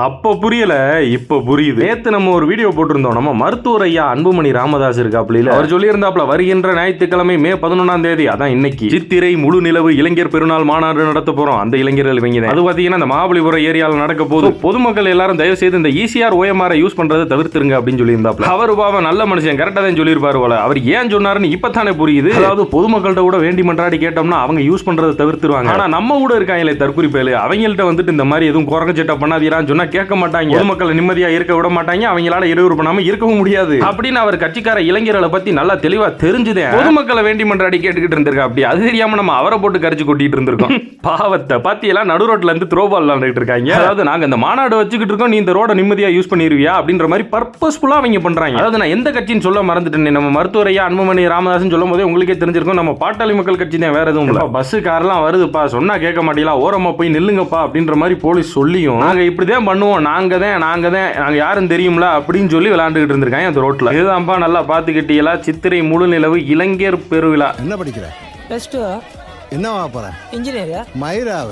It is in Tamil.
அப்ப புரியல, இப்ப புரியுது. நேத்து நம்ம ஒரு வீடியோ போட்டிருந்தோம். நம்ம மருத்துவர் ஐயா அன்புமணி ராமதாஸ் இருக்காப்ல, அவர் சொல்லியிருந்தாப்ல வருகின்ற ஞாயிற்றுக்கிழமை மே 11ஆம் தேதி, அதான் இன்னைக்கு, சித்திரை முழு நிலவு இளைஞர் பெருநாள் மாநாடு நடத்த போறோம். அந்த இளைஞர்கள் இவங்க தான். அது பாத்தீங்கன்னா இந்த மகாபலிபுரம் ஏரியாவில் நடக்க போது பொதுமக்கள் எல்லாரும் தயவு செய்து இந்த ECR OMR யூஸ் பண்றதை தவிர்த்துருங்க அப்படின்னு சொல்லியிருந்தாப்ல. அவர் பாவம் நல்ல மனுஷன், கரெக்டா தான் சொல்லியிருப்பாரு போல. அவர் ஏன் சொன்னாருன்னு இப்பதானே புரியுது. அதாவது பொதுமக்கள்கிட்ட கூட வேண்டி மன்றாடி கேட்டோம்னா அவங்க யூஸ் பண்றதை தவிர்த்துருவாங்க. ஆனா நம்ம கூட இருக்காங்களே தற்குறி பேரு, அவங்கள்ட்ட வந்துட்டு இந்த மாதிரி எதுவும் குரங்க சட்டை பண்ணாதீரான்னு சொன்னா கேட்க மாட்டாங்க. பொதுமக்களை நிம்மதியா இருக்க விட மாட்டாங்க. அவங்களால இடையூறு பண்ணாம இருக்கவும் முடியாது அப்படின்னு அவர் கட்சிக்கார இளைஞர்களை பத்தி நல்லா தெளிவா தெரிஞ்சுதே. பொதுமக்களை வேண்டி மன்றாடி கேட்டுக்கிட்டு இருந்திருக்கா. அப்படி அது தெரியாம நம்ம அவரை போட்டு கரைச்சு கொட்டிட்டு இருந்திருக்கோம். பாவத்தை பாத்தியெல்லாம் நடு ரோட்ல இருந்து த்ரோபால் விளையாண்டுட்டு இருக்காங்க. அதாவது நாங்க இந்த மாநாடு வச்சுக்கிட்டு இருக்கோம், நீ இந்த ரோட நிம்மதியா யூஸ் பண்ணிருவியா அப்படின்ற மாதிரி பர்பஸ்ஃபுல்லா அவங்க பண்றாங்க. அதாவது நான் எந்த கட்சின்னு சொல்ல மறந்துட்டேன். நம்ம மருத்துவர் ஐயா அன்புமணி ராமதாஸ் சொல்லும் போதே உங்களுக்கே தெரிஞ்சிருக்கும் நம்ம பாட்டாளி மக்கள் கட்சி தான், வேற எதுவும் இல்ல. பஸ் கார்லாம் வருதுப்பா, சொன்னா கேட்க மாட்டீங்களா, ஓரமா போய் நில்லுங்கப்பா அப்படின்ற மாதிரி போலீஸ் சொல்லியும் நாங்க இப்படிதான் பண்ணுவோம், நாங்க யாரும் தெரியும்ல அப்படின்னு சொல்லி விளையாண்டுகிட்டு இருந்திருக்காங்க அந்த ரோட்ல. இதுதான்ப்பா நல்லா பாத்துக்கிட்டீங்களா, சித்திரை முழு நிலவு இளைஞர் பெருவிழா. என்ன படிக்கிற? +2. என்னவா போற? இன்ஜினியர். மயிராவ